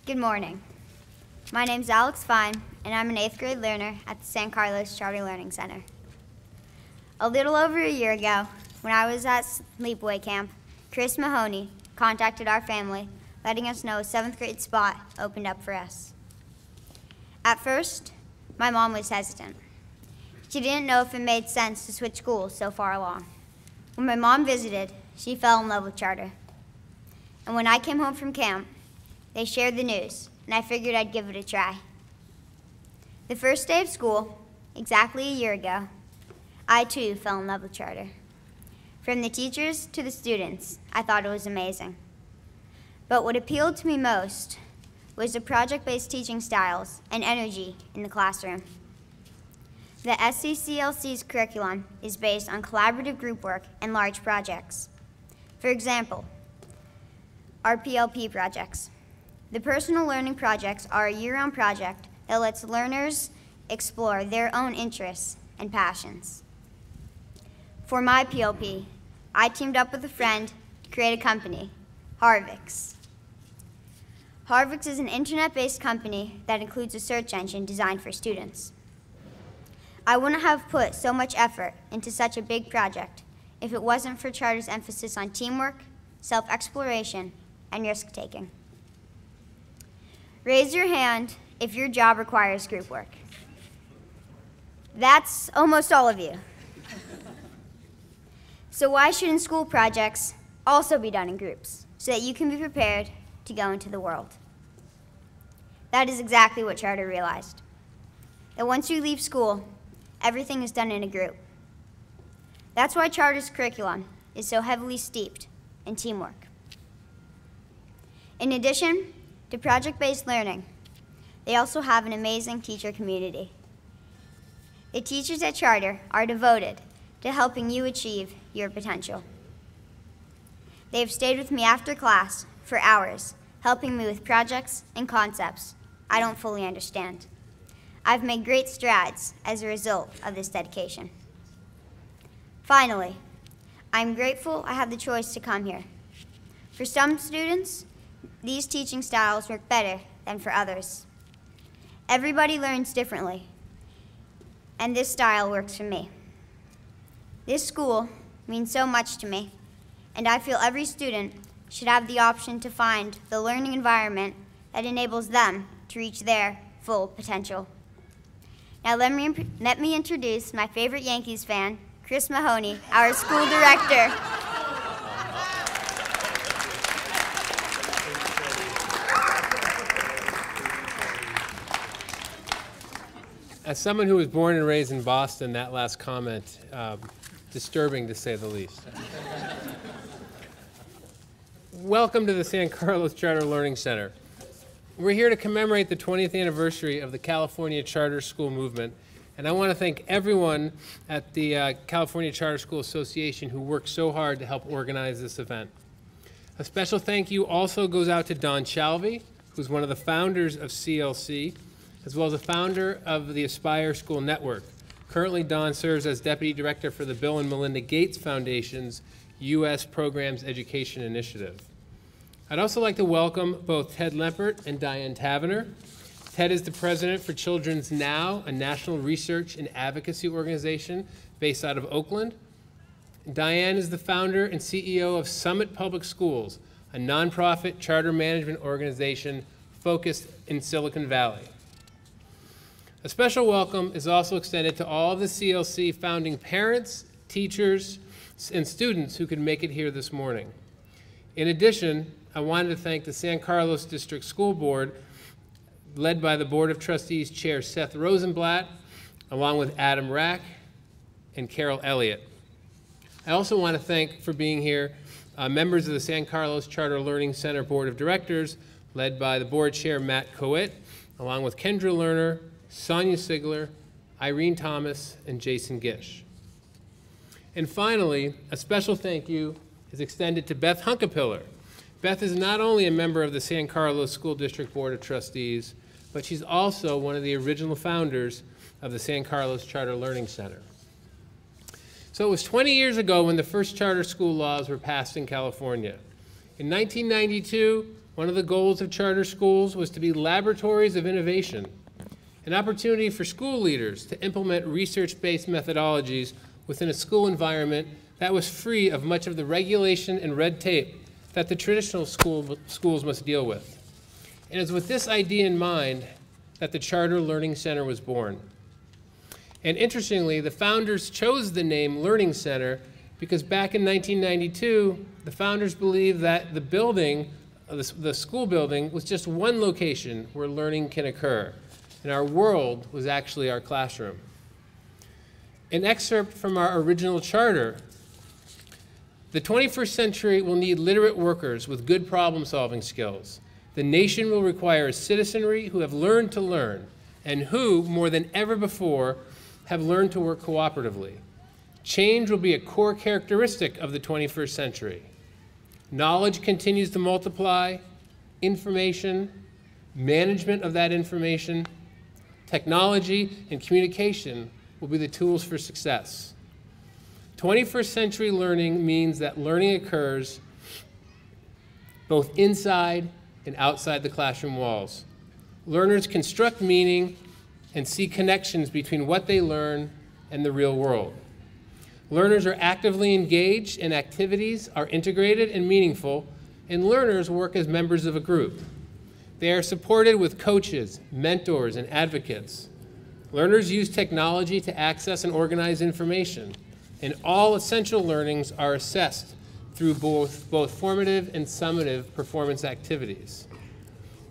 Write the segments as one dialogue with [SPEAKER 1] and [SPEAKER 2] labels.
[SPEAKER 1] Good morning. My name's Alex Fine, and I'm an 8th grade learner at the San Carlos Charter Learning Center. A little over a year ago, when I was at sleepaway camp, Chris Mahoney contacted our family, letting us know a 7th grade spot opened up for us. At first, my mom was hesitant. She didn't know if it made sense to switch schools so far along. When my mom visited, she fell in love with charter. And when I came home from camp, they shared the news, and I figured I'd give it a try. The first day of school, exactly a year ago, I too fell in love with charter. From the teachers to the students, I thought it was amazing. But what appealed to me most was the project-based teaching styles and energy in the classroom. The SCCLC's curriculum is based on collaborative group work and large projects. For example, our PLP projects. The personal learning projects are a year-round project that lets learners explore their own interests and passions. For my PLP, I teamed up with a friend to create a company, Harvix. Harvix is an internet-based company that includes a search engine designed for students. I wouldn't have put so much effort into such a big project if it wasn't for Charter's emphasis on teamwork, self-exploration, and risk-taking. Raise your hand if your job requires group work. That's almost all of you. So why shouldn't school projects also be done in groups so that you can be prepared to go into the world? That is exactly what Charter realized. That once you leave school, everything is done in a group. That's why Charter's curriculum is so heavily steeped in teamwork. In addition to project-based learning, they also have an amazing teacher community. The teachers at Charter are devoted to helping you achieve your potential. They have stayed with me after class for hours, helping me with projects and concepts I don't fully understand. I've made great strides as a result of this dedication. Finally, I'm grateful I have the choice to come here. For some students, these teaching styles work better than for others. Everybody learns differently, and this style works for me. This school means so much to me, and I feel every student should have the option to find the learning environment that enables them to reach their full potential. Now let me introduce my favorite Yankees fan, Chris Mahoney, our school director.
[SPEAKER 2] As someone who was born and raised in Boston, that last comment, disturbing to say the least. Welcome to the San Carlos Charter Learning Center. We're here to commemorate the 20th anniversary of the California Charter School Movement, and I want to thank everyone at the California Charter School Association who worked so hard to help organize this event. A special thank you also goes out to Don Shalvey, who's one of the founders of CLC, as well as a founder of the Aspire School Network. Currently, Don serves as Deputy Director for the Bill and Melinda Gates Foundation's U.S. Programs Education Initiative. I'd also like to welcome both Ted Lempert and Diane Tavenner. Ted is the President for Children's Now, a national research and advocacy organization based out of Oakland. Diane is the founder and CEO of Summit Public Schools, a nonprofit charter management organization focused in Silicon Valley. A special welcome is also extended to all of the CLC founding parents, teachers, and students who could make it here this morning. In addition, I wanted to thank the San Carlos District School Board, led by the Board of Trustees Chair Seth Rosenblatt, along with Adam Rack and Carol Elliott. I also want to thank, for being here, members of the San Carlos Charter Learning Center Board of Directors, led by the Board Chair Matt Coet, along with Kendra Lerner, Sonia Sigler, Irene Thomas, and Jason Gish. And finally, a special thank you is extended to Beth Hunkapiller. Beth is not only a member of the San Carlos School District Board of Trustees, but she's also one of the original founders of the San Carlos Charter Learning Center. So it was 20 years ago when the first charter school laws were passed in California. In 1992, one of the goals of charter schools was to be laboratories of innovation, an opportunity for school leaders to implement research-based methodologies within a school environment that was free of much of the regulation and red tape that the traditional schools must deal with. And it was with this idea in mind that the Charter Learning Center was born. And interestingly, the founders chose the name Learning Center because back in 1992, the founders believed that the building, the school building, was just one location where learning can occur. And our world was actually our classroom. An excerpt from our original charter: the 21st century will need literate workers with good problem-solving skills. The nation will require a citizenry who have learned to learn and who, more than ever before, have learned to work cooperatively. Change will be a core characteristic of the 21st century. Knowledge continues to multiply, information, management of that information, technology, and communication will be the tools for success. 21st century learning means that learning occurs both inside and outside the classroom walls. Learners construct meaning and see connections between what they learn and the real world. Learners are actively engaged and activities are integrated and meaningful, and learners work as members of a group. They are supported with coaches, mentors, and advocates. Learners use technology to access and organize information, and all essential learnings are assessed through both formative and summative performance activities.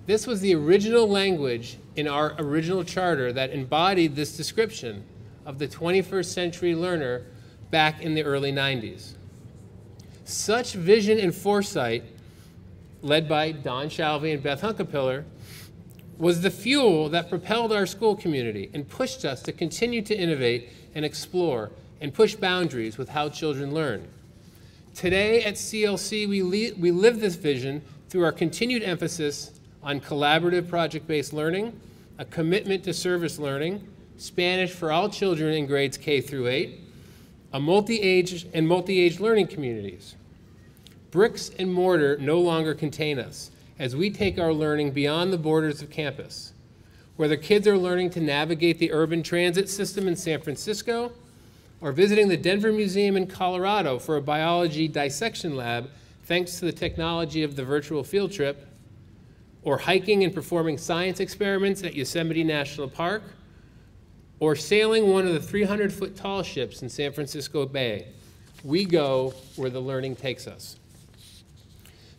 [SPEAKER 2] This was the original language in our original charter that embodied this description of the 21st century learner back in the early 90s. Such vision and foresight, led by Don Shalvey and Beth Hunkapiller, was the fuel that propelled our school community and pushed us to continue to innovate and explore and push boundaries with how children learn. Today at CLC, we live this vision through our continued emphasis on collaborative project-based learning, a commitment to service learning, Spanish for all children in grades K through 8, a multi-age learning communities. Bricks and mortar no longer contain us as we take our learning beyond the borders of campus. Whether kids are learning to navigate the urban transit system in San Francisco, or visiting the Denver Museum in Colorado for a biology dissection lab thanks to the technology of the virtual field trip, or hiking and performing science experiments at Yosemite National Park, or sailing one of the 300-foot tall ships in San Francisco Bay. We go where the learning takes us.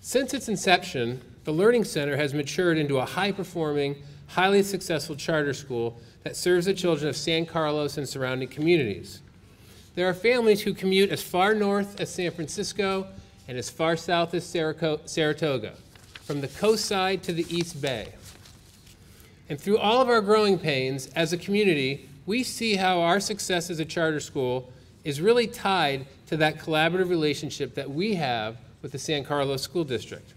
[SPEAKER 2] Since its inception, the Learning Center has matured into a high-performing, highly successful charter school that serves the children of San Carlos and surrounding communities. There are families who commute as far north as San Francisco and as far south as Saratoga, from the coast side to the East Bay. And through all of our growing pains, as a community, we see how our success as a charter school is really tied to that collaborative relationship that we have with the San Carlos School District.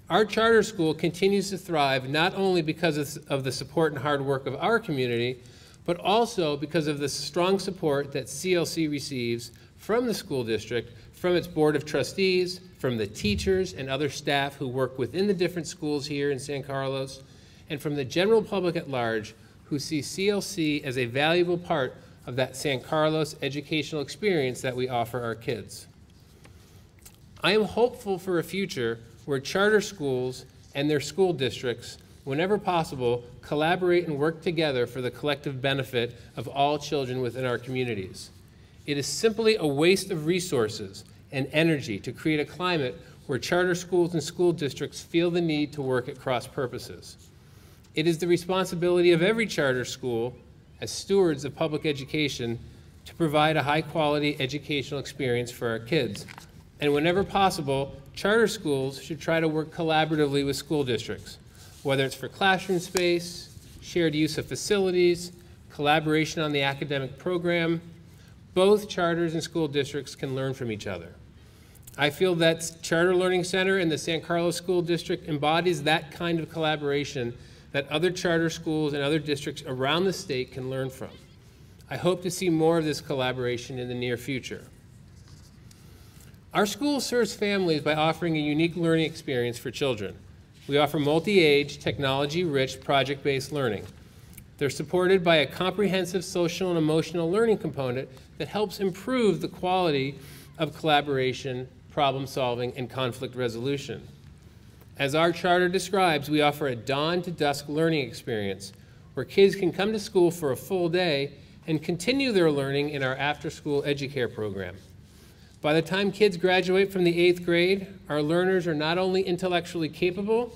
[SPEAKER 2] Our charter school continues to thrive not only because of the support and hard work of our community, but also because of the strong support that CLC receives from the school district, from its board of trustees, from the teachers and other staff who work within the different schools here in San Carlos, and from the general public at large who see CLC as a valuable part of that San Carlos educational experience that we offer our kids. I am hopeful for a future where charter schools and their school districts, whenever possible, collaborate and work together for the collective benefit of all children within our communities. It is simply a waste of resources and energy to create a climate where charter schools and school districts feel the need to work at cross purposes. It is the responsibility of every charter school, as stewards of public education, to provide a high-quality educational experience for our kids. And whenever possible, charter schools should try to work collaboratively with school districts, whether it's for classroom space, shared use of facilities, collaboration on the academic program. Both charters and school districts can learn from each other. I feel that Charter Learning Center and the San Carlos School District embodies that kind of collaboration that other charter schools and other districts around the state can learn from. I hope to see more of this collaboration in the near future. Our school serves families by offering a unique learning experience for children. We offer multi-age, technology-rich, project-based learning. They're supported by a comprehensive social and emotional learning component that helps improve the quality of collaboration, problem solving, and conflict resolution. As our charter describes, we offer a dawn to dusk learning experience where kids can come to school for a full day and continue their learning in our after-school EduCare program. By the time kids graduate from the 8th grade, our learners are not only intellectually capable,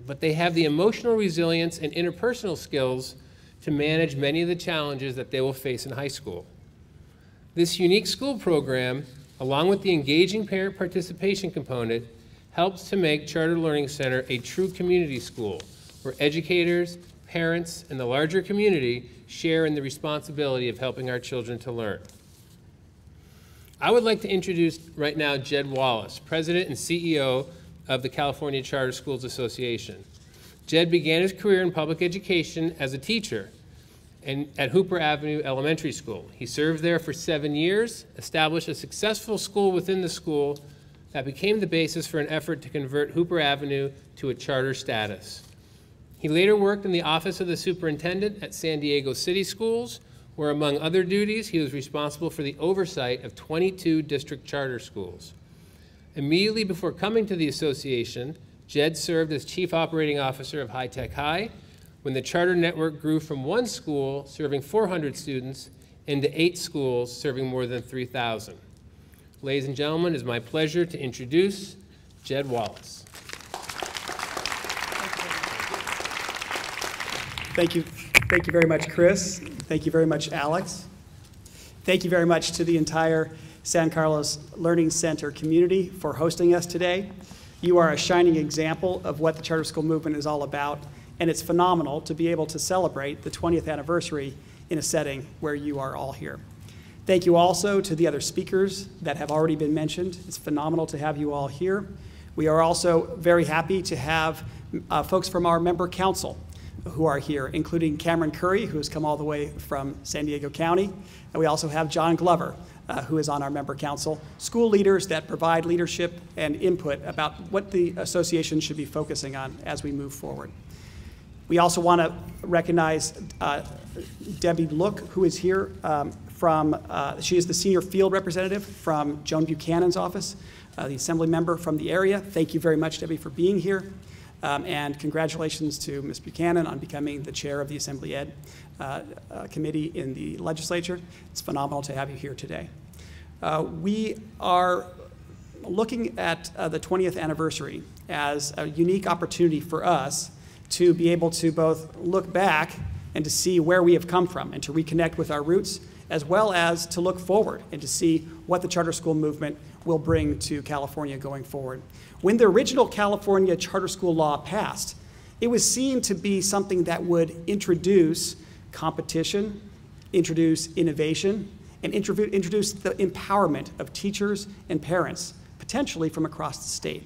[SPEAKER 2] but they have the emotional resilience and interpersonal skills to manage many of the challenges that they will face in high school. This unique school program, along with the engaging parent participation component, helps to make Charter Learning Center a true community school where educators, parents, and the larger community share in the responsibility of helping our children to learn. I would like to introduce right now Jed Wallace, President and CEO of the California Charter Schools Association. Jed began his career in public education as a teacher at Hooper Avenue Elementary School. He served there for 7 years, established a successful school within the school that became the basis for an effort to convert Hooper Avenue to a charter status. He later worked in the office of the superintendent at San Diego City Schools, where among other duties, he was responsible for the oversight of 22 district charter schools. Immediately before coming to the association, Jed served as Chief Operating Officer of High Tech High, when the charter network grew from 1 school serving 400 students into 8 schools serving more than 3,000. Ladies and gentlemen, it is my pleasure to introduce Jed Wallace.
[SPEAKER 3] Thank you. Thank you very much, Chris. Thank you very much, Alex. Thank you very much to the entire San Carlos Learning Center community for hosting us today. You are a shining example of what the charter school movement is all about, and it's phenomenal to be able to celebrate the 20th anniversary in a setting where you are all here. Thank you also to the other speakers that have already been mentioned. It's phenomenal to have you all here. We are also very happy to have folks from our member council who are here, including Cameron Curry, who has come all the way from San Diego County. And we also have John Glover, who is on our member council, school leaders that provide leadership and input about what the association should be focusing on as we move forward. We also want to recognize Debbie Look, who is here she is the senior field representative from Joan Buchanan's office, the assembly member from the area. Thank you very much, Debbie, for being here. And congratulations to Ms. Buchanan on becoming the chair of the Assembly Ed Committee in the legislature. It's phenomenal to have you here today. We are looking at the 20th anniversary as a unique opportunity for us to be able to both look back and to see where we have come from and to reconnect with our roots, as well as to look forward and to see what the charter school movement will bring to California going forward. When the original California charter school law passed, it was seen to be something that would introduce competition, introduce innovation, and introduce the empowerment of teachers and parents, potentially from across the state.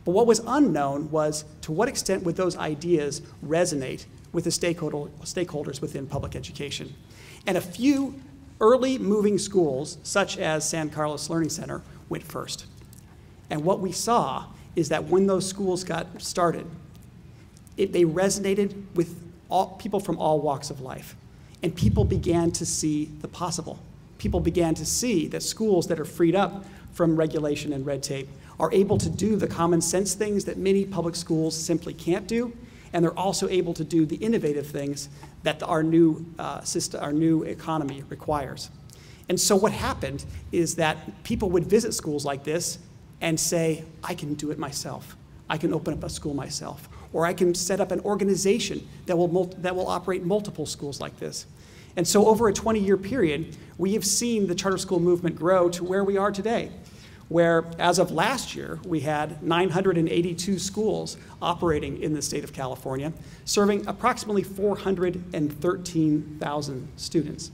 [SPEAKER 3] But what was unknown was to what extent would those ideas resonate with the stakeholders within public education. And a few early moving schools, such as San Carlos Learning Center, went first. And what we saw is that when those schools got started, they resonated with people from all walks of life. And people began to see the possible. People began to see that schools that are freed up from regulation and red tape are able to do the common sense things that many public schools simply can't do, and they're also able to do the innovative things that our new economy requires. And so what happened is that people would visit schools like this and say, I can do it myself. I can open up a school myself. Or I can set up an organization that will operate multiple schools like this. And so over a 20-year period, we have seen the charter school movement grow to where we are today, where as of last year, we had 982 schools operating in the state of California, serving approximately 413,000 students.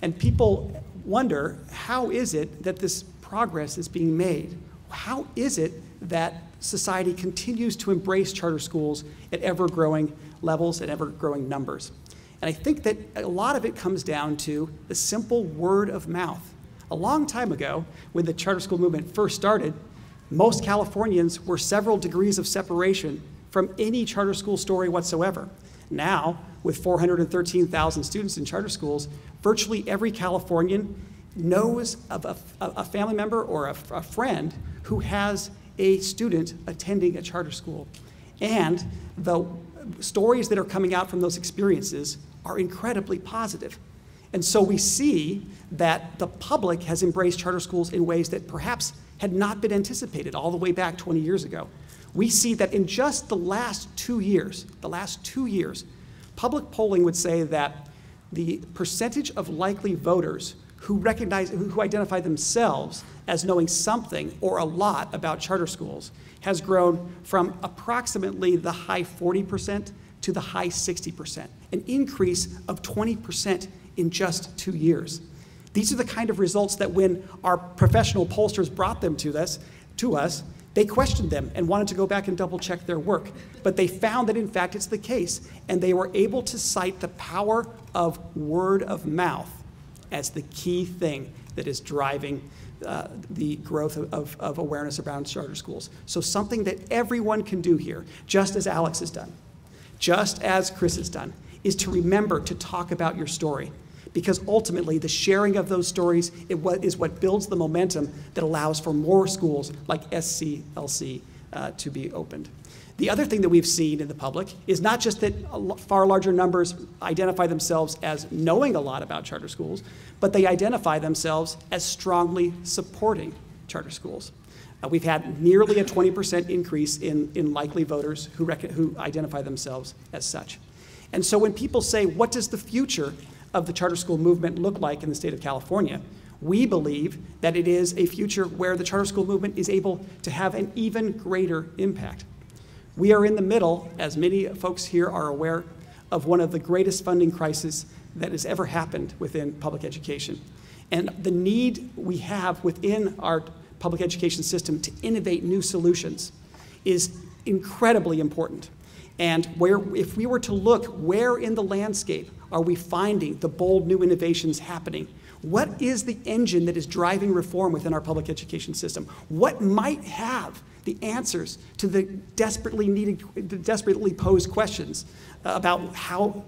[SPEAKER 3] And people wonder, how is it that this progress is being made? How is it that society continues to embrace charter schools at ever-growing levels and ever-growing numbers? And I think that a lot of it comes down to the simple word of mouth. A long time ago, when the charter school movement first started, Most Californians were several degrees of separation from any charter school story whatsoever. Now, with 413,000 students in charter schools, virtually every Californian knows of a family member or a friend who has a student attending a charter school. And the stories that are coming out from those experiences are incredibly positive. And so we see that the public has embraced charter schools in ways that perhaps had not been anticipated all the way back 20 years ago. We see that in just the last 2 years, public polling would say that the percentage of likely voters who identify themselves as knowing something or a lot about charter schools has grown from approximately the high 40% to the high 60%, an increase of 20% in just 2 years. These are the kind of results that when our professional pollsters brought them to us, they questioned them and wanted to go back and double check their work. But they found that in fact it's the case, and they were able to cite the power of word of mouth as the key thing that is driving the growth of awareness around charter schools. So something that everyone can do here, just as Alex has done, just as Chris has done, is to remember to talk about your story. Because ultimately, the sharing of those stories is what builds the momentum that allows for more schools like SCLC to be opened. The other thing that we've seen in the public is not just that far larger numbers identify themselves as knowing a lot about charter schools, but they identify themselves as strongly supporting charter schools. We've had nearly a 20% increase in likely voters who identify themselves as such. And so when people say, what does the future of the charter school movement look like in the state of California, we believe that it is a future where the charter school movement is able to have an even greater impact. We are in the middle, as many folks here are aware, of one of the greatest funding crises that has ever happened within public education. And the need we have within our public education system to innovate new solutions is incredibly important. And if we were to look, where in the landscape are we finding the bold new innovations happening? What is the engine that is driving reform within our public education system? What might have the answers to the desperately posed questions about how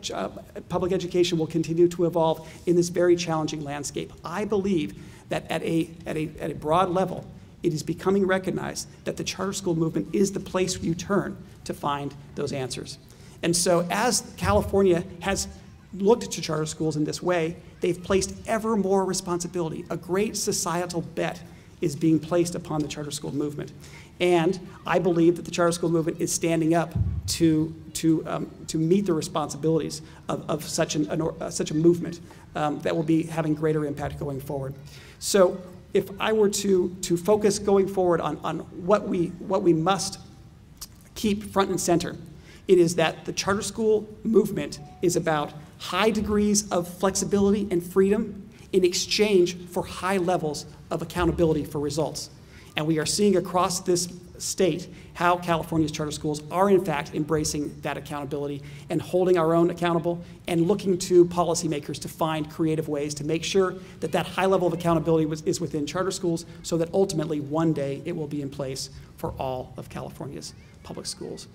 [SPEAKER 3] public education will continue to evolve in this very challenging landscape? I believe that at a broad level, it is becoming recognized that the charter school movement is the place you turn to find those answers. And so as California has looked to charter schools in this way, they've placed ever more responsibility. A great societal bet is being placed upon the charter school movement. And I believe that the charter school movement is standing up to meet the responsibilities of such a movement that will be having greater impact going forward. So if I were to focus going forward on what we must keep front and center, it is that the charter school movement is about high degrees of flexibility and freedom in exchange for high levels of accountability for results. And we are seeing across this state how California's charter schools are in fact embracing that accountability and holding our own accountable and looking to policymakers to find creative ways to make sure that that high level of accountability is within charter schools so that ultimately one day it will be in place for all of California's public schools.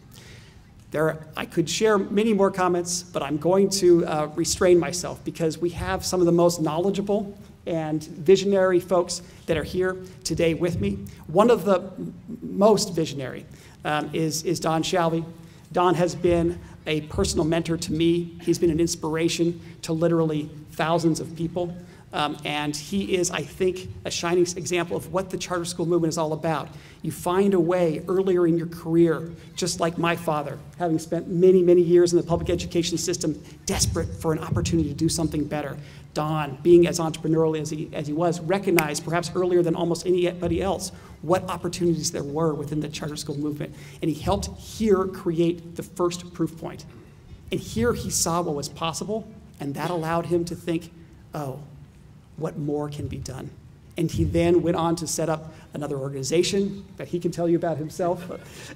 [SPEAKER 3] I could share many more comments, but I'm going to restrain myself because we have some of the most knowledgeable and visionary folks that are here today with me. One of the most visionary is Don Shalvey. Don has been a personal mentor to me. He's been an inspiration to literally thousands of people. And he is, I think, a shining example of what the charter school movement is all about. You find a way earlier in your career, just like my father, having spent many, many years in the public education system, desperate for an opportunity to do something better. Don, being as entrepreneurial as he was, recognized perhaps earlier than almost anybody else what opportunities there were within the charter school movement. And he helped here create the first proof point. And here he saw what was possible, and that allowed him to think, oh, what more can be done? And he then went on to set up another organization that he can tell you about himself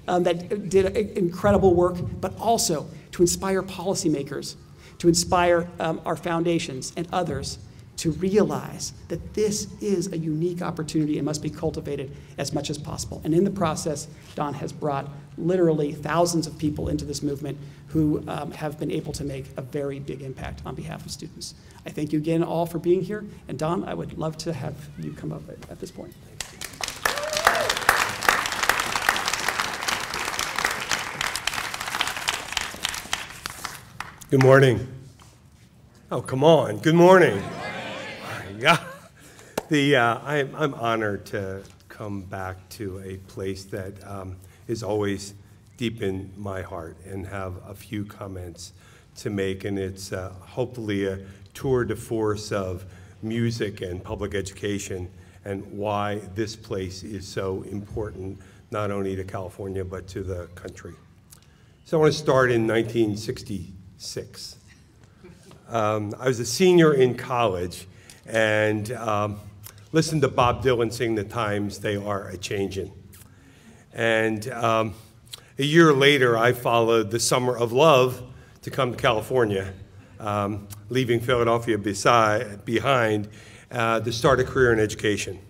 [SPEAKER 3] that did incredible work, but also to inspire policymakers, to inspire our foundations and others to realize that this is a unique opportunity and must be cultivated as much as possible. And in the process, Don has brought literally thousands of people into this movement who have been able to make a very big impact on behalf of students. I thank you again all for being here. And Don, I would love to have you come up at this point.
[SPEAKER 4] Good morning. Oh, come on. Good morning. Yeah. I'm honored to come back to a place that is always deep in my heart and have a few comments to make. And it's hopefully a tour de force of music and public education and why this place is so important, not only to California, but to the country. So I want to start in 1966. I was a senior in college and listened to Bob Dylan sing "The Times They Are A-Changin'." And a year later, I followed the Summer of Love to come to California, leaving Philadelphia behind to start a career in education.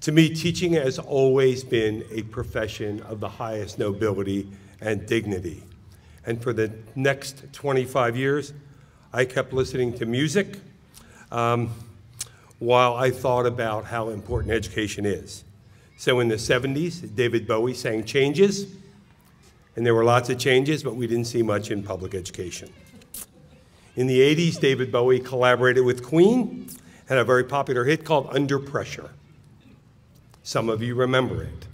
[SPEAKER 4] To me, teaching has always been a profession of the highest nobility and dignity. And for the next 25 years, I kept listening to music while I thought about how important education is. So in the 70s, David Bowie sang "Changes," and there were lots of changes, but we didn't see much in public education. In the 80s, David Bowie collaborated with Queen, had a very popular hit called "Under Pressure." Some of you remember it.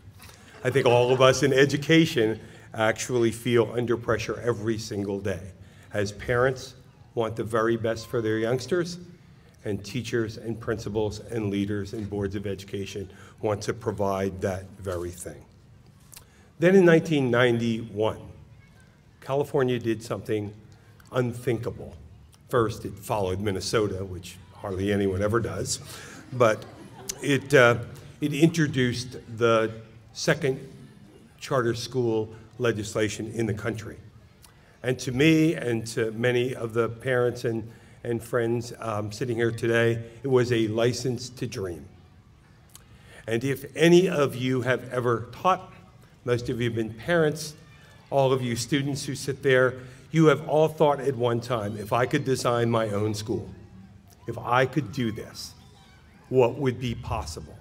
[SPEAKER 4] I think all of us in education actually feel under pressure every single day, as parents want the very best for their youngsters, and teachers and principals and leaders and boards of education want to provide that very thing. Then in 1991, California did something unthinkable. First, it followed Minnesota, which hardly anyone ever does, but it introduced the second charter school legislation in the country. And to me and to many of the parents and friends sitting here today, it was a license to dream. And if any of you have ever taught, most of you have been parents, all of you students who sit there, you have all thought at one time, if I could design my own school, if I could do this, what would be possible?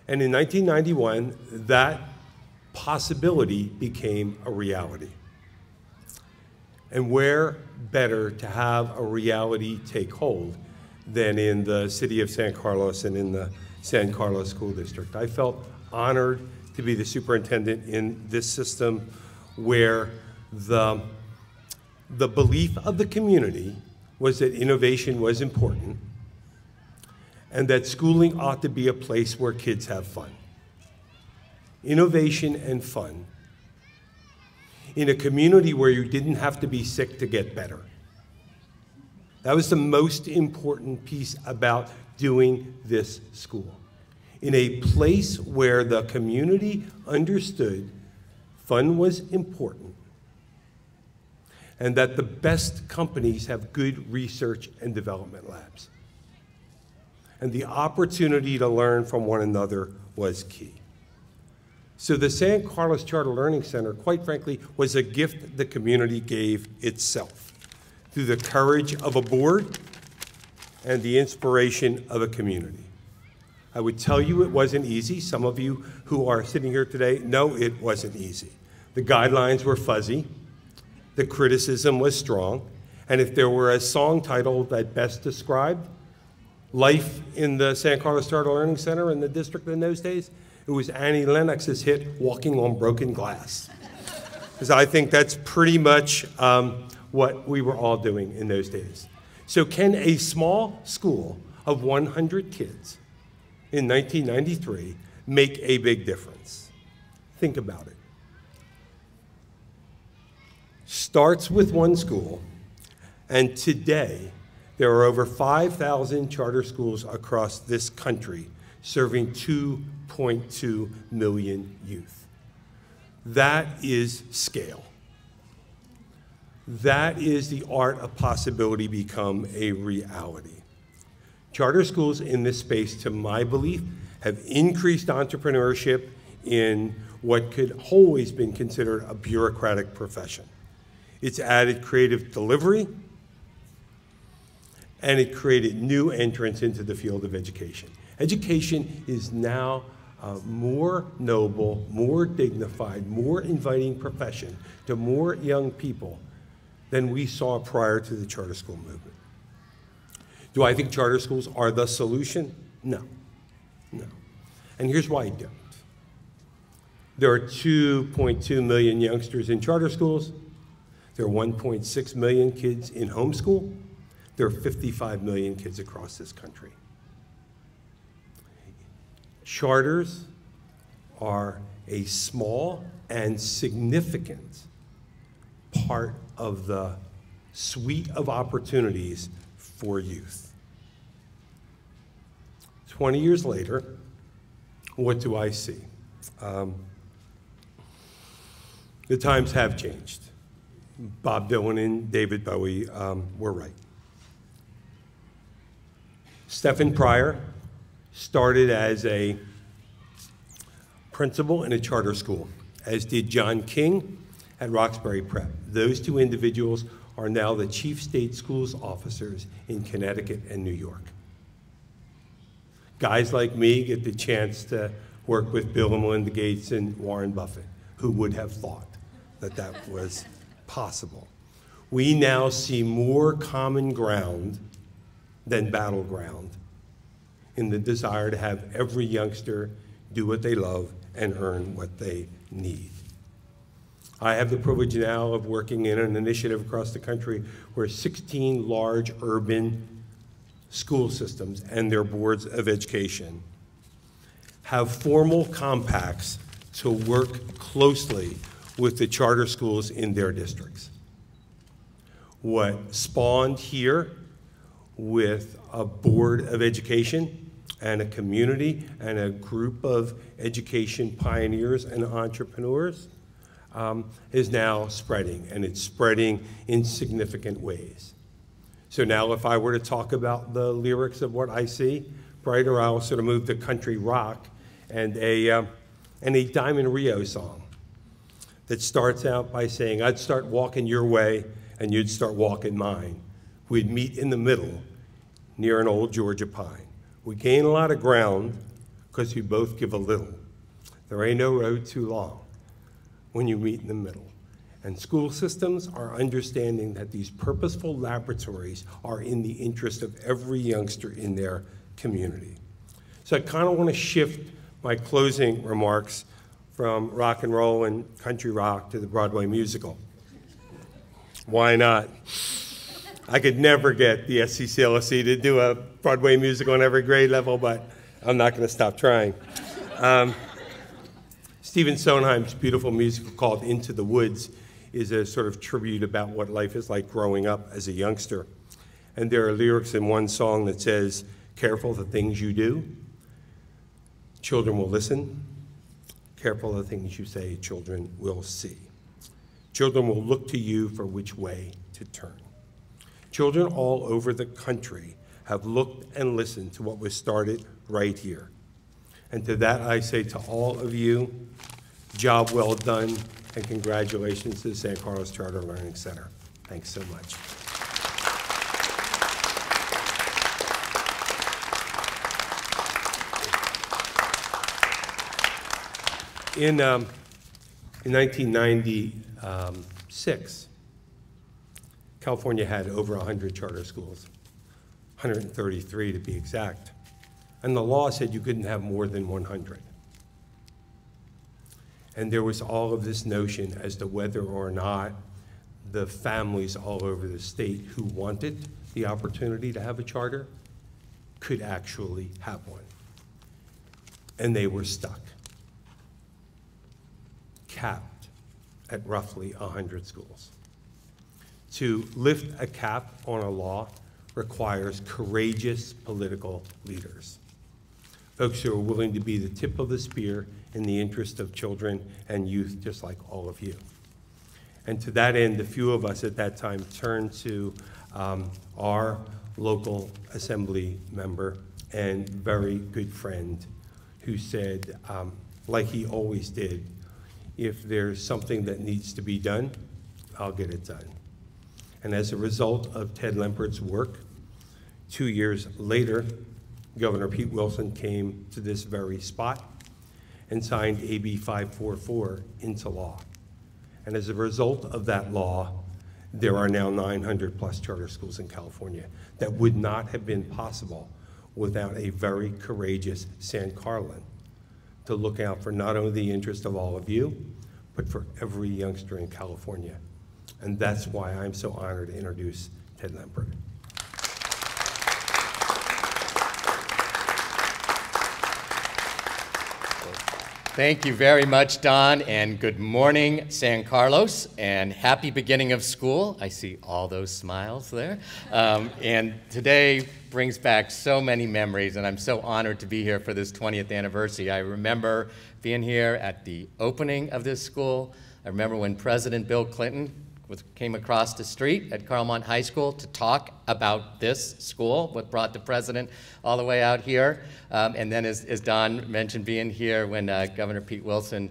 [SPEAKER 4] And in 1991, that possibility became a reality. And where better to have a reality take hold than in the city of San Carlos and in the San Carlos School District. I felt honored to be the superintendent in this system where the belief of the community was that innovation was important and that schooling ought to be a place where kids have fun. Innovation and fun in a community where you didn't have to be sick to get better. That was the most important piece about doing this school. In a place where the community understood fun was important and that the best companies have good research and development labs. And the opportunity to learn from one another was key. So the San Carlos Charter Learning Center, quite frankly, was a gift the community gave itself through the courage of a board and the inspiration of a community. I would tell you it wasn't easy. Some of you who are sitting here today know it wasn't easy. The guidelines were fuzzy. The criticism was strong. And if there were a song title that best described life in the San Carlos Charter Learning Center in the district in those days, it was Annie Lennox's hit, "Walking on Broken Glass." Because I think that's pretty much what we were all doing in those days. So can a small school of 100 kids in 1993 make a big difference? Think about it. Starts with one school, and today there are over 5,000 charter schools across this country serving 2.2 million youth. That is scale. That is the art of possibility become a reality. Charter schools in this space, to my belief, have increased entrepreneurship in what could always been considered a bureaucratic profession. It's added creative delivery, and it created new entrants into the field of education. Education is now a more noble, more dignified, more inviting profession to more young people than we saw prior to the charter school movement. Do I think charter schools are the solution? No, no. And here's why I don't. There are 2.2 million youngsters in charter schools. There are 1.6 million kids in homeschool. There are 55 million kids across this country. Charters are a small and significant part of the suite of opportunities for youth. 20 years later, what do I see? The times have changed. Bob Dylan and David Bowie were right. Stephen Pryor started as a principal in a charter school, as did John King at Roxbury Prep. Those two individuals are now the chief state schools officers in Connecticut and New York. Guys like me get the chance to work with Bill and Melinda Gates and Warren Buffett. Who would have thought that that was possible? We now see more common ground than battleground in the desire to have every youngster do what they love and earn what they need. I have the privilege now of working in an initiative across the country where 16 large urban school systems and their boards of education have formal compacts to work closely with the charter schools in their districts. What spawned here with a board of education and a community and a group of education pioneers and entrepreneurs is now spreading, and it's spreading in significant ways. So now if I were to talk about the lyrics of what I see, brighter, I'll sort of move to country rock and a Diamond Rio song that starts out by saying, I'd start walking your way and you'd start walking mine. We'd meet in the middle near an old Georgia pine. We gain a lot of ground because we both give a little. There ain't no road too long when you meet in the middle. And school systems are understanding that these purposeful laboratories are in the interest of every youngster in their community. So I kind of want to shift my closing remarks from rock and roll and country rock to the Broadway musical. Why not? I could never get the SCCLC to do a Broadway musical on every grade level, but I'm not going to stop trying. Stephen Sondheim's beautiful musical called Into the Woods is a sort of tribute about what life is like growing up as a youngster. And there are lyrics in one song that says, careful the things you do, children will listen. Careful of the things you say, children will see. Children will look to you for which way to turn. Children all over the country have looked and listened to what was started right here. And to that I say to all of you, job well done, and congratulations to the San Carlos Charter Learning Center. Thanks so much. In 1996, California had over 100 charter schools, 133 to be exact. And the law said you couldn't have more than 100. And there was all of this notion as to whether or not the families all over the state who wanted the opportunity to have a charter could actually have one. And they were stuck, capped at roughly 100 schools. To lift a cap on a law requires courageous political leaders, folks who are willing to be the tip of the spear in the interest of children and youth, just like all of you. And to that end, a few of us at that time turned to our local assembly member and very good friend who said, like he always did, if there's something that needs to be done, I'll get it done. And as a result of Ted Lempert's work, 2 years later, Governor Pete Wilson came to this very spot and signed AB 544 into law. And as a result of that law, there are now 900 plus charter schools in California. That would not have been possible without a very courageous San Carlin to look out for not only the interest of all of you, but for every youngster in California. And that's why I'm so honored to introduce Ted Lempert.
[SPEAKER 5] Thank you very much, Don, and good morning, San Carlos, and happy beginning of school. I see all those smiles there. And today brings back so many memories, and I'm so honored to be here for this 20th anniversary. I remember being here at the opening of this school. I remember when President Bill Clinton came across the street at Carlmont High School to talk about this school, what brought the president all the way out here. And then as Don mentioned, being here when Governor Pete Wilson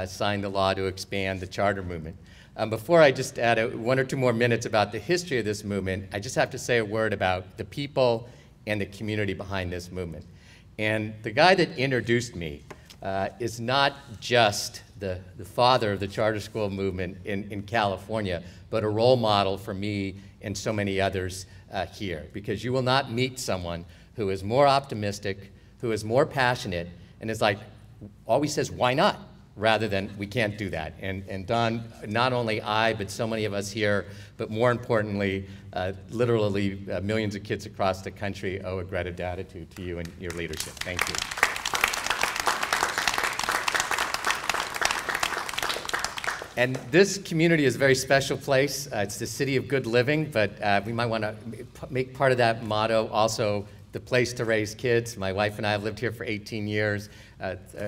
[SPEAKER 5] signed the law to expand the charter movement. Before I just add 1 or 2 more minutes about the history of this movement, I just have to say a word about the people and the community behind this movement. And the guy that introduced me is not just the father of the charter school movement in California, but a role model for me and so many others here. Because you will not meet someone who is more optimistic, who is more passionate, and is like, always says, why not? Rather than, we can't do that. And Don, not only I, but so many of us here, but more importantly, literally millions of kids across the country owe a gratitude to you and your leadership. Thank you. And this community is a very special place. It's the city of good living, but we might want to make part of that motto also the place to raise kids. My wife and I have lived here for 18 years,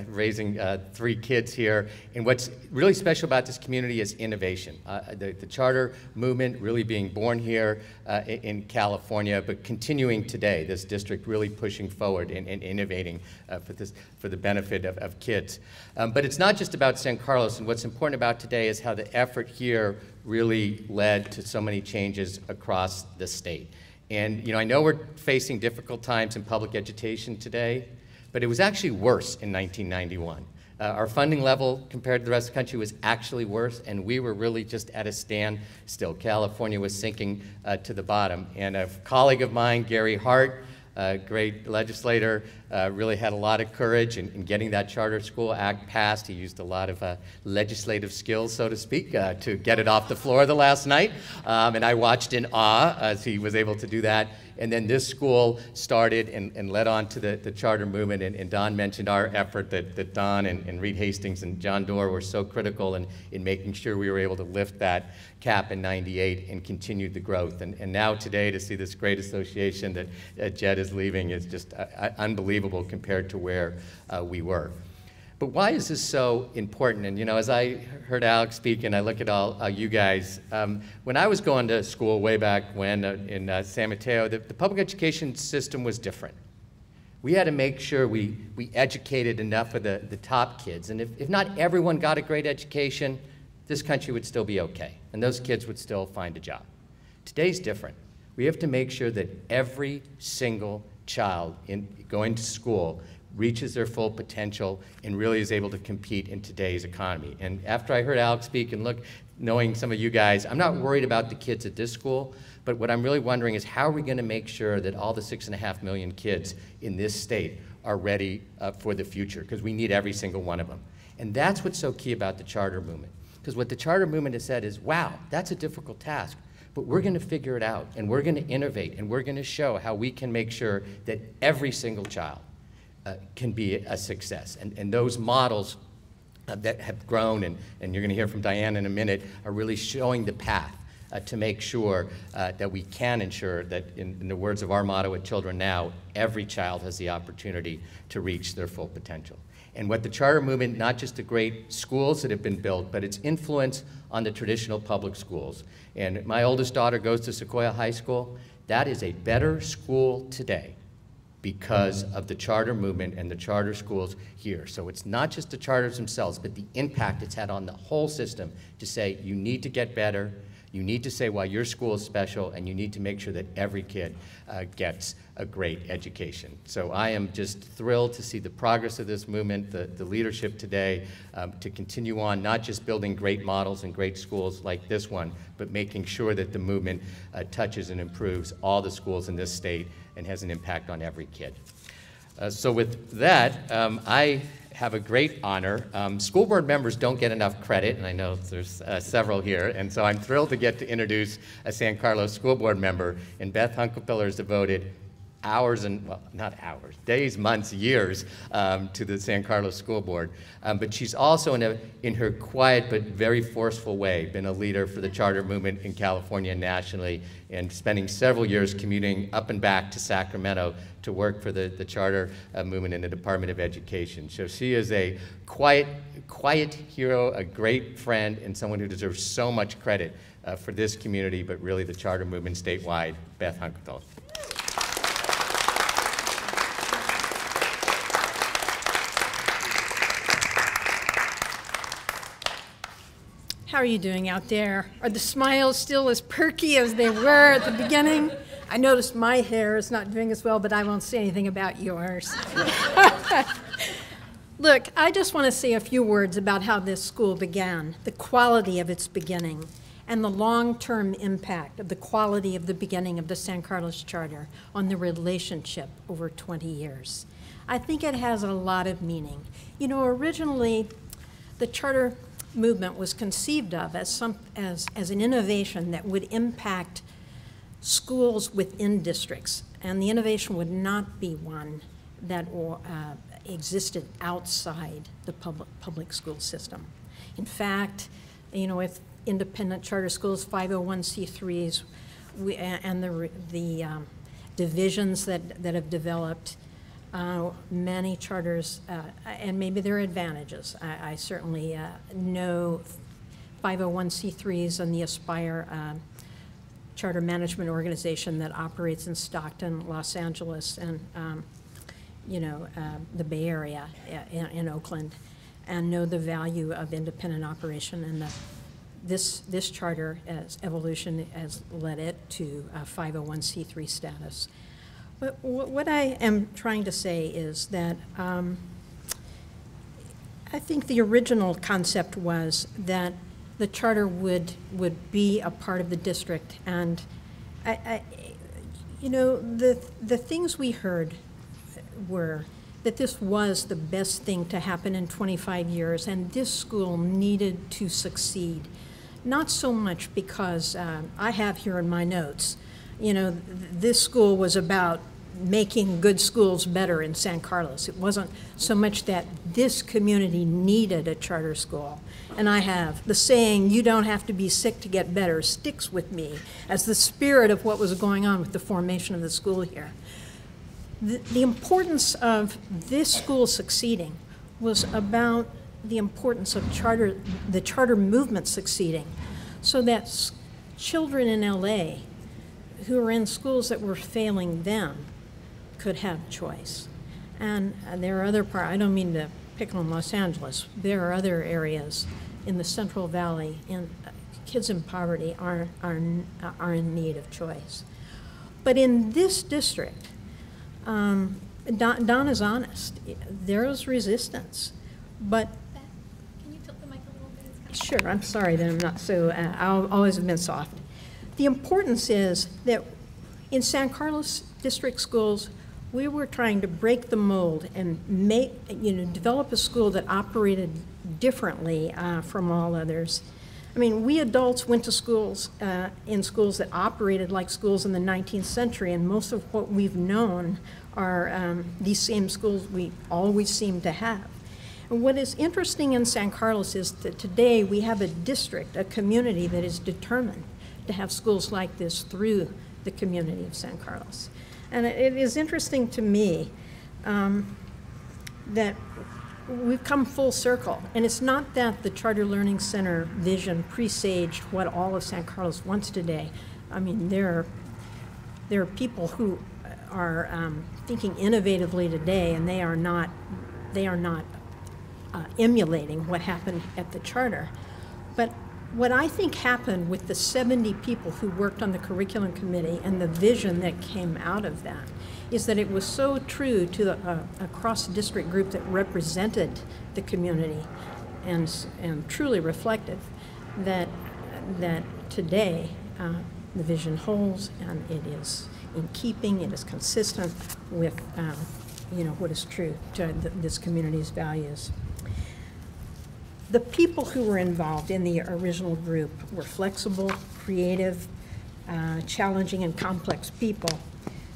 [SPEAKER 5] raising 3 kids here. And what's really special about this community is innovation. The charter movement really being born here in California, but continuing today, this district really pushing forward and innovating for the benefit of kids. But it's not just about San Carlos, and what's important about today is how the effort here really led to so many changes across the state. And I know we're facing difficult times in public education today, but it was actually worse in 1991. Our funding level compared to the rest of the country was actually worse, and we were really just at a standstill. California was sinking to the bottom. And a colleague of mine, Gary Hart, a great legislator, really had a lot of courage in getting that Charter School Act passed. He used a lot of legislative skills, so to speak, to get it off the floor the last night. And I watched in awe as he was able to do that. And then this school started and led on to the charter movement. And Don mentioned our effort that Don and Reed Hastings and John Doerr were so critical in making sure we were able to lift that cap in '98 and continued the growth. And now today to see this great association that Jed is leaving is just unbelievable compared to where we were. But why is this so important? And as I heard Alex speak and I look at all you guys, when I was going to school way back when in San Mateo, the public education system was different. We had to make sure we educated enough of the top kids. And if not everyone got a great education, this country would still be okay. And those kids would still find a job. Today's different. We have to make sure that every single child going to school reaches their full potential and really is able to compete in today's economy. And after I heard Alex speak and knowing some of you guys, I'm not worried about the kids at this school, but what I'm really wondering is how are we going to make sure that all the 6.5 million kids in this state are ready for the future, because we need every single one of them. And that's what's so key about the charter movement, because what the charter movement has said is, wow, that's a difficult task, but we're going to figure it out, and we're going to innovate, and we're going to show how we can make sure that every single child can be a success. And those models that have grown, and you're going to hear from Diane in a minute, are really showing the path to make sure that we can ensure that, in the words of our motto at Children Now, every child has the opportunity to reach their full potential. And what the charter movement, not just the great schools that have been built, but its influence on the traditional public schools. And my oldest daughter goes to Sequoia High School. That is a better school today because of the charter movement and the charter schools here. So it's not just the charters themselves, but the impact it's had on the whole system to say you need to get better, you need to say why your school is special, and you need to make sure that every kid gets a great education. So I am just thrilled to see the progress of this movement, the leadership today, to continue on, not just building great models and great schools like this one, but making sure that the movement touches and improves all the schools in this state and has an impact on every kid. So with that, I have a great honor. School board members don't get enough credit, and I know there's several here, and so I'm thrilled to get to introduce a San Carlos school board member, and Beth Hunkapiller has devoted hours and, well, not hours, days, months, years to the San Carlos School Board. But she's also, in her quiet but very forceful way, been a leader for the charter movement in California and nationally, and spending several years commuting up and back to Sacramento to work for the charter movement in the Department of Education. So she is a quiet hero, a great friend, and someone who deserves so much credit for this community, but really the charter movement statewide. Beth Hunkapiller.
[SPEAKER 6] How are you doing out there? Are the smiles still as perky as they were at the beginning? I noticed my hair is not doing as well, but I won't say anything about yours. Look, I just want to say a few words about how this school began, the quality of its beginning, and the long-term impact of the quality of the beginning of the San Carlos Charter on the relationship over 20 years. I think it has a lot of meaning. You know, originally, the charter movement was conceived of as an innovation that would impact schools within districts, and the innovation would not be one that existed outside the public school system. In fact, you know, with independent charter schools, 501c3s, and the divisions that have developed, many charters, and maybe there are advantages. I certainly know 501c3s and the Aspire charter management organization that operates in Stockton, Los Angeles, and you know, the Bay Area in Oakland, and know the value of independent operation, and this charter as evolution has led it to 501c3 status. But what I am trying to say is that I think the original concept was that the charter would be a part of the district, and you know, the things we heard were that this was the best thing to happen in 25 years, and this school needed to succeed. Not so much because I have here in my notes, you know, this school was about making good schools better in San Carlos. It wasn't so much that this community needed a charter school. And I have the saying, you don't have to be sick to get better, sticks with me as the spirit of what was going on with the formation of the school here. The importance of this school succeeding was about the importance of the charter movement succeeding, so that children in LA who are in schools that were failing them could have choice. And there are other parts, I don't mean to pick on Los Angeles, there are other areas in the Central Valley, and kids in poverty are in need of choice. But in this district, Don is honest, there is resistance, but
[SPEAKER 7] Beth, can you tilt the mic a little bit?
[SPEAKER 6] sure, I'm sorry that I'm not so, I'll always have been soft. The importance is that in San Carlos district schools, we were trying to break the mold and develop a school that operated differently from all others. I mean, we adults went to schools, in schools that operated like schools in the 19th century, and most of what we've known are these same schools we always seem to have. And what is interesting in San Carlos is that today we have a district, a community that is determined to have schools like this through the community of San Carlos. And it is interesting to me that we've come full circle. And it's not that the Charter Learning Center vision presaged what all of San Carlos wants today. I mean, there are people who are thinking innovatively today, and they are not emulating what happened at the Charter. But what I think happened with the 70 people who worked on the curriculum committee and the vision that came out of that is that it was so true to a cross-district group that represented the community and truly reflective that today the vision holds, and it is in keeping, it is consistent with what is true to this community's values. The people who were involved in the original group were flexible, creative, challenging, and complex people.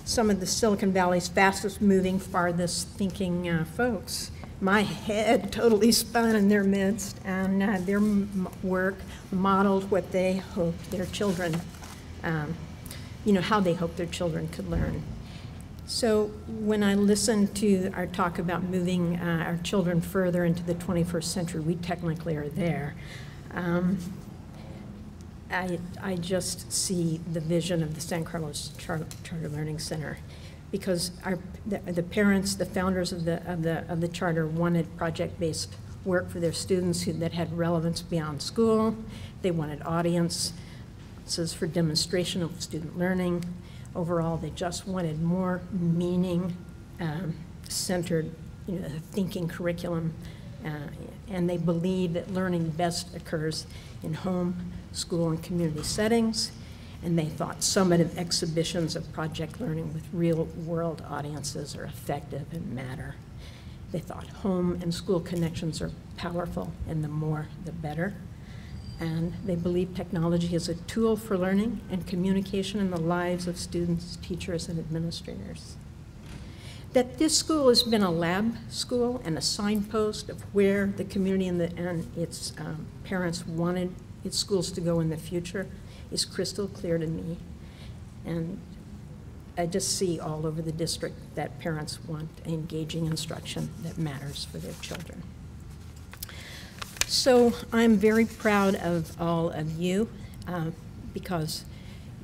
[SPEAKER 6] Some of the Silicon Valley's fastest moving, farthest thinking folks. My head totally spun in their midst, and their work modeled what they hoped their children, how they hoped their children could learn. So when I listened to our talk about moving our children further into the 21st century, we technically are there. I just see the vision of the San Carlos Charter Learning Center, because the parents, the founders of the charter, wanted project-based work for their students that had relevance beyond school. They wanted audiences for demonstration of student learning. Overall, they just wanted more meaning-centered, thinking curriculum, and they believe that learning best occurs in home, school, and community settings, and they thought summative exhibitions of project learning with real-world audiences are effective and matter. They thought home and school connections are powerful, and the more, the better. And they believe technology is a tool for learning and communication in the lives of students, teachers, and administrators. That this school has been a lab school and a signpost of where the community and its parents wanted its schools to go in the future is crystal clear to me. And I just see all over the district that parents want engaging instruction that matters for their children. So I'm very proud of all of you because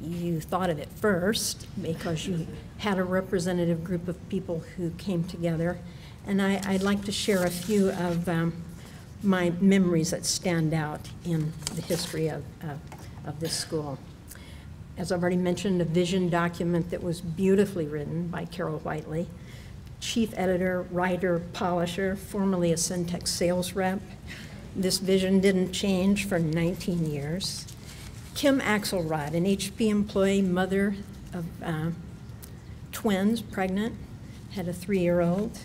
[SPEAKER 6] you thought of it first, because you had a representative group of people who came together. And I'd like to share a few of my memories that stand out in the history of this school. As I've already mentioned, a vision document that was beautifully written by Carol Whiteley, chief editor, writer, polisher, formerly a Syntex sales rep. This vision didn't change for 19 years. Kim Axelrod, an HP employee, mother of twins, pregnant, had a 3-year-old.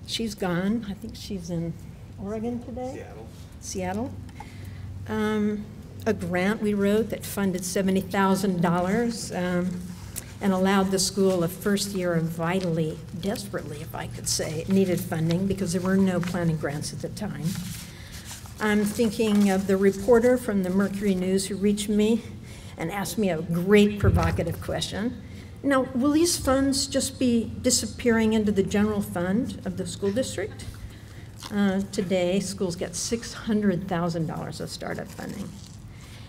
[SPEAKER 6] She's gone. I think she's in Oregon today? Seattle. A grant we wrote that funded $70,000 and allowed the school a first year of vitally, desperately, if I could say, needed funding because there were no planning grants at the time. I'm thinking of the reporter from the Mercury News who reached me and asked me a great provocative question. Now, will these funds just be disappearing into the general fund of the school district? Today, schools get $600,000 of startup funding.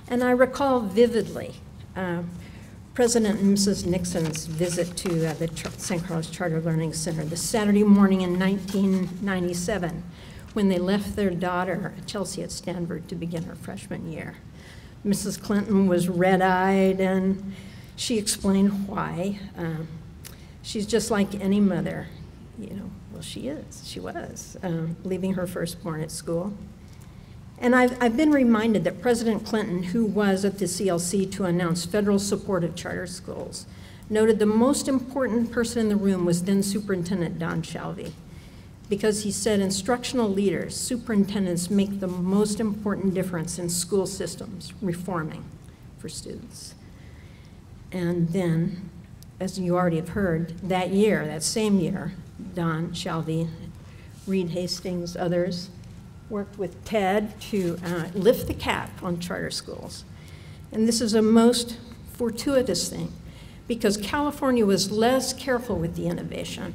[SPEAKER 6] And I recall vividly President and Mrs. Nixon's visit to the San Carlos Charter Learning Center this Saturday morning in 1997, when they left their daughter, Chelsea, at Stanford to begin her freshman year. Mrs. Clinton was red-eyed, and she explained why. She's just like any mother, well, she was, leaving her firstborn at school. And I've been reminded that President Clinton, who was at the CLC to announce federal support of charter schools, noted the most important person in the room was then Superintendent Don Shalvey, because he said instructional leaders, superintendents, make the most important difference in school systems reforming for students. And then, as you already have heard, that same year, Don Shalvey, Reed Hastings, others, worked with Ted to lift the cap on charter schools. And this is a most fortuitous thing, because California was less careful with the innovation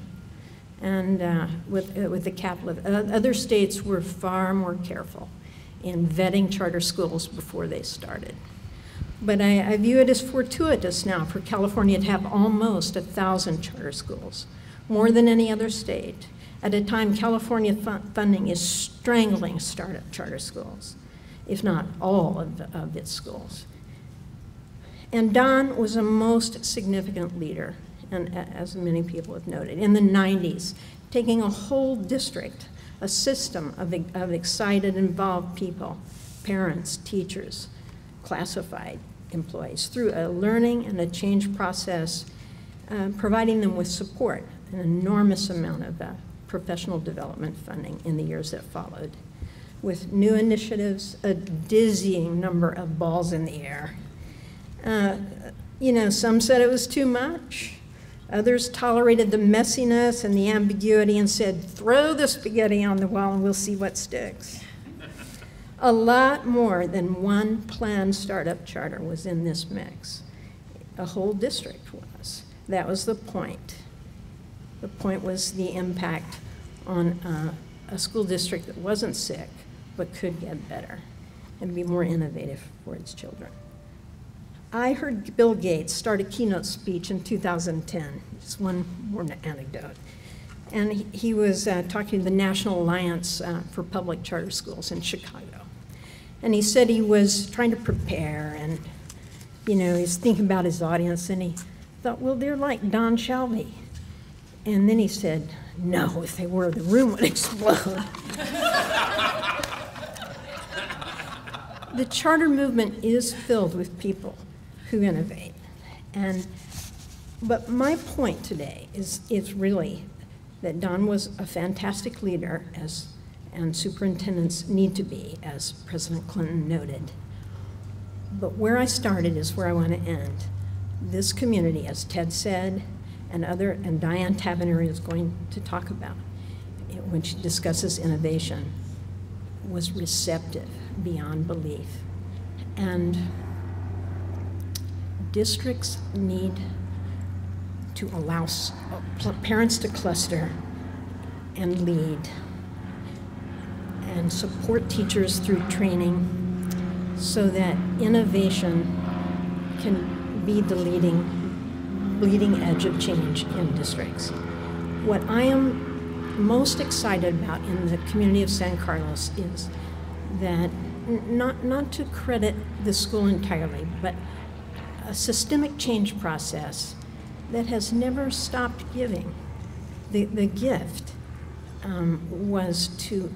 [SPEAKER 6] and with the capital. Other states were far more careful in vetting charter schools before they started. But I view it as fortuitous now for California to have almost 1,000 charter schools, more than any other state, at a time California funding is strangling startup charter schools, if not all of its schools. And Don was a most significant leader, and as many people have noted, in the 90s, taking a whole district, a system of excited, involved people, parents, teachers, classified employees, through a learning and a change process, providing them with support, an enormous amount of professional development funding in the years that followed, with new initiatives, a dizzying number of balls in the air. You know, some said it was too much. Others tolerated the messiness and the ambiguity and said, throw the spaghetti on the wall and we'll see what sticks. A lot more than one planned startup charter was in this mix. A whole district was. That was the point. The point was the impact on a school district that wasn't sick but could get better and be more innovative for its children. I heard Bill Gates start a keynote speech in 2010, just one more anecdote. And he was talking to the National Alliance for Public Charter Schools in Chicago. And he said he was trying to prepare, and you know, he's thinking about his audience, and he thought, well, they're like Don Shalvey. And then he said, no, if they were, the room would explode. The charter movement is filled with people who innovate. But my point today is really that Don was a fantastic leader, and superintendents need to be, as President Clinton noted. But where I started is where I want to end. This community, as Ted said, and Diane Tavenner is going to talk about when she discusses innovation, was receptive beyond belief. And districts need to allow parents to cluster and lead and support teachers through training so that innovation can be the leading edge of change in districts. What I am most excited about in the community of San Carlos is that, not to credit the school entirely, but a systemic change process that has never stopped giving. The gift was to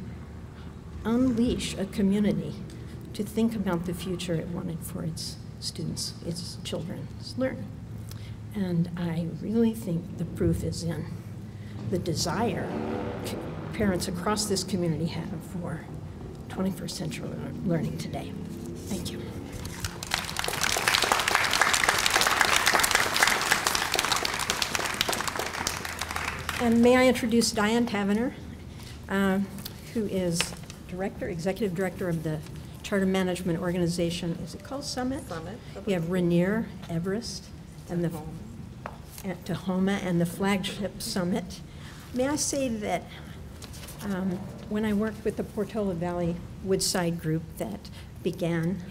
[SPEAKER 6] unleash a community to think about the future it wanted for its students, its children's learning. And I really think the proof is in the desire parents across this community have for 21st century learning today. Thank you. And may I introduce Diane Tavenner, who is Executive Director of the Charter Management Organization. Is it called Summit? Summit. We have Rainier, Everest, and the Tahoma, and the flagship Summit. May I say that when I worked with the Portola Valley Woodside group that began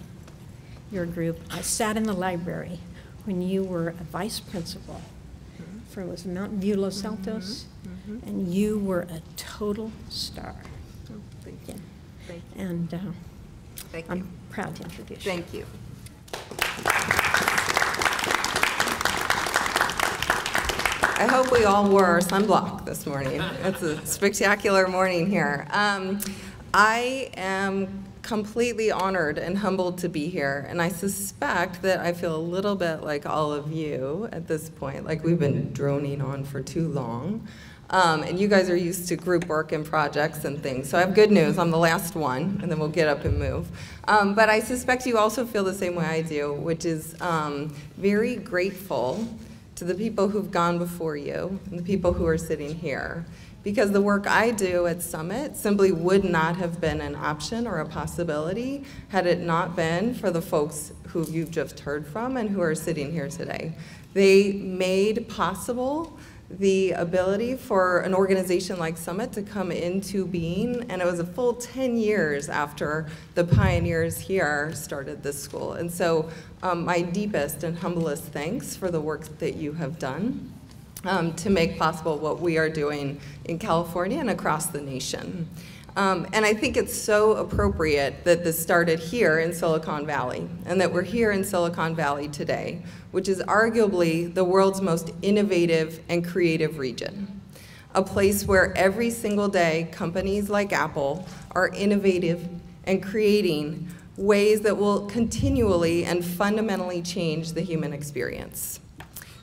[SPEAKER 6] your group, I sat in the library when you were a vice principal for was Mountain View Los Altos, and you were a total star.
[SPEAKER 8] Oh, thank you.
[SPEAKER 6] Yeah.
[SPEAKER 8] Thank you.
[SPEAKER 6] And
[SPEAKER 8] Thank you.
[SPEAKER 6] I'm proud to introduce you.
[SPEAKER 8] Thank you. I hope we all wore our sunblock this morning. It's a spectacular morning here. I am completely honored and humbled to be here, and I suspect that I feel a little bit like all of you at this point, like we've been droning on for too long. And you guys are used to group work and projects and things. So I have good news, I'm the last one, and then we'll get up and move. But I suspect you also feel the same way I do, which is very grateful to the people who've gone before you and the people who are sitting here. Because the work I do at Summit simply would not have been an option or a possibility had it not been for the folks who you've just heard from and who are sitting here today. They made possible the ability for an organization like Summit to come into being, and it was a full 10 years after the pioneers here started this school. And so my deepest and humblest thanks for the work that you have done to make possible what we are doing in California and across the nation. And I think it's so appropriate that this started here in Silicon Valley, and that we're here in Silicon Valley today, which is arguably the world's most innovative and creative region. A place where every single day companies like Apple are innovative and creating ways that will continually and fundamentally change the human experience.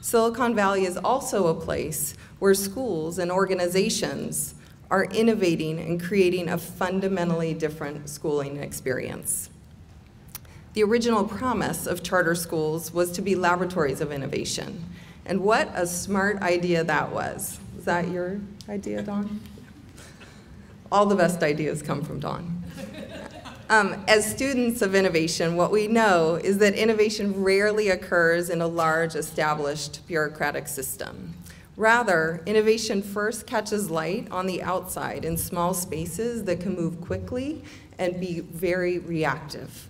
[SPEAKER 8] Silicon Valley is also a place where schools and organizations are innovating and creating a fundamentally different schooling experience. The original promise of charter schools was to be laboratories of innovation. And what a smart idea that was. Was that your idea, Dawn? All the best ideas come from Dawn. As students of innovation, what we know is that innovation rarely occurs in a large, established bureaucratic system. Rather, innovation first catches light on the outside in small spaces that can move quickly and be very reactive.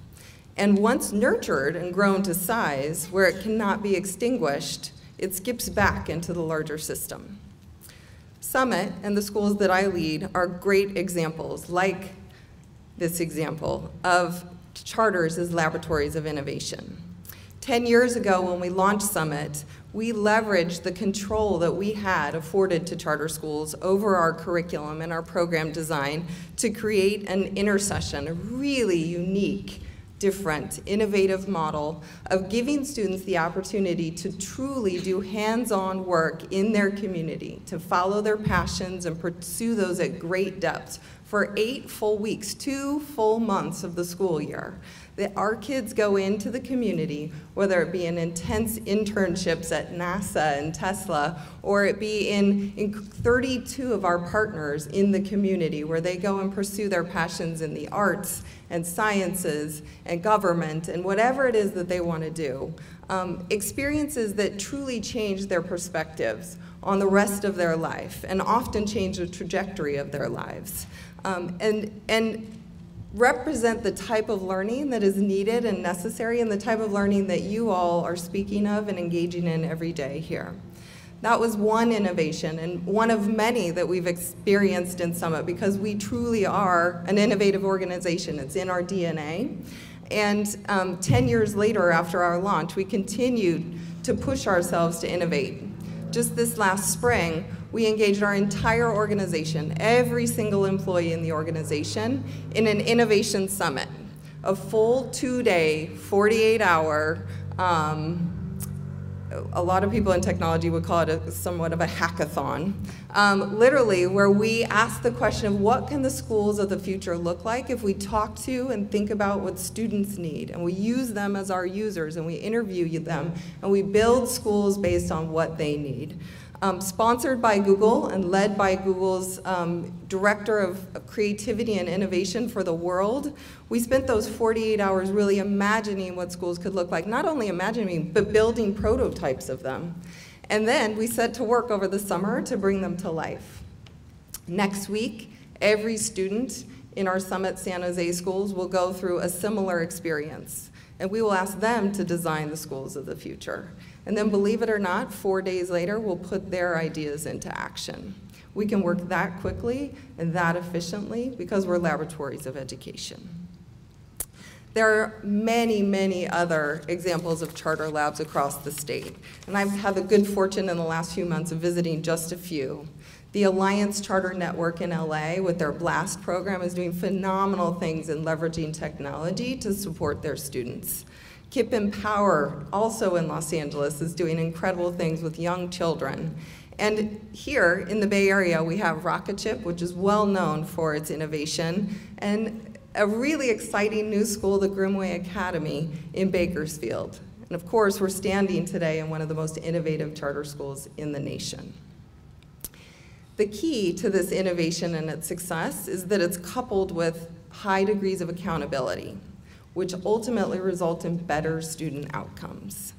[SPEAKER 8] And once nurtured and grown to size, where it cannot be extinguished, it skips back into the larger system. Summit and the schools that I lead are great examples, like this example, of charters as laboratories of innovation. 10 years ago, when we launched Summit, we leveraged the control that we had afforded to charter schools over our curriculum and our program design to create an intercession, a really unique, different, innovative model of giving students the opportunity to truly do hands-on work in their community, to follow their passions and pursue those at great depth for 8 full weeks, 2 full months of the school year. That our kids go into the community, whether it be in intense internships at NASA and Tesla, or it be in 32 of our partners in the community, where they go and pursue their passions in the arts and sciences and government and whatever it is that they want to do. Experiences that truly change their perspectives on the rest of their life and often change the trajectory of their lives. And represent the type of learning that is needed and necessary, and the type of learning that you all are speaking of and engaging in every day here. That was one innovation, and one of many that we've experienced in Summit, because we truly are an innovative organization. It's in our DNA. And 10 years later, after our launch, we continued to push ourselves to innovate. Just this last spring, we engaged our entire organization, every single employee in the organization, in an innovation summit, a full 2-day, 48-hour, a lot of people in technology would call it somewhat of a hackathon, literally where we asked the question of what can the schools of the future look like if we talk to and think about what students need, and we use them as our users, and we interview them, and we build schools based on what they need. Sponsored by Google and led by Google's Director of Creativity and Innovation for the world, we spent those 48 hours really imagining what schools could look like, not only imagining, but building prototypes of them. And then we set to work over the summer to bring them to life. Next week, every student in our Summit San Jose schools will go through a similar experience, and we will ask them to design the schools of the future. And then, believe it or not, 4 days later, we'll put their ideas into action. We can work that quickly and that efficiently because we're laboratories of education. There are many, many other examples of charter labs across the state, and I've had the good fortune in the last few months of visiting just a few. The Alliance Charter Network in LA with their BLAST program is doing phenomenal things in leveraging technology to support their students. KIP Empower, also in Los Angeles, is doing incredible things with young children. And here in the Bay Area, we have Rocketship, which is well known for its innovation, and a really exciting new school, the Grimway Academy in Bakersfield. And of course, we're standing today in one of the most innovative charter schools in the nation. The key to this innovation and its success is that it's coupled with high degrees of accountability, which ultimately result in better student outcomes.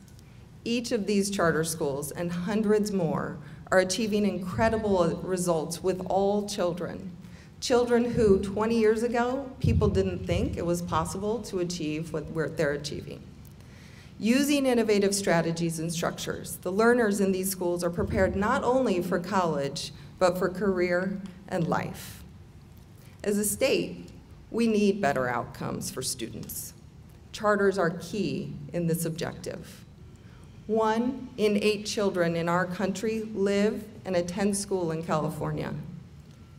[SPEAKER 8] Each of these charter schools and hundreds more are achieving incredible results with all children. Children who 20 years ago, people didn't think it was possible to achieve what they're achieving. Using innovative strategies and structures, the learners in these schools are prepared not only for college, but for career and life. As a state, we need better outcomes for students. Charters are key in this objective. 1 in 8 children in our country live and attend school in California.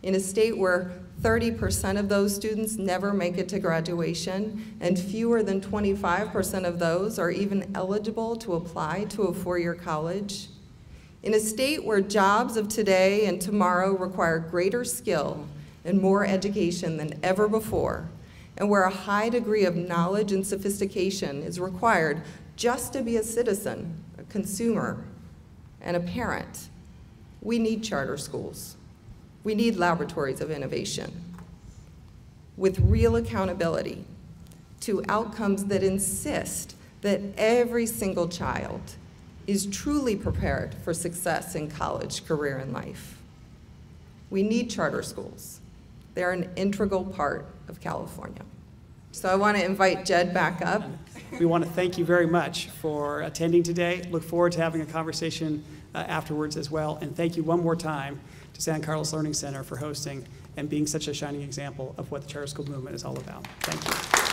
[SPEAKER 8] In a state where 30% of those students never make it to graduation, and fewer than 25% of those are even eligible to apply to a 4-year college. In a state where jobs of today and tomorrow require greater skill and more education than ever before, and where a high degree of knowledge and sophistication is required just to be a citizen, a consumer, and a parent, we need charter schools. We need laboratories of innovation with real accountability to outcomes that insist that every single child is truly prepared for success in college, career, and life. We need charter schools. They're an integral part of California. So I want to invite Jed back up.
[SPEAKER 3] We want to thank you very much for attending today. Look forward to having a conversation afterwards as well. And thank you one more time to San Carlos Learning Center for hosting and being such a shining example of what the charter school movement is all about. Thank you.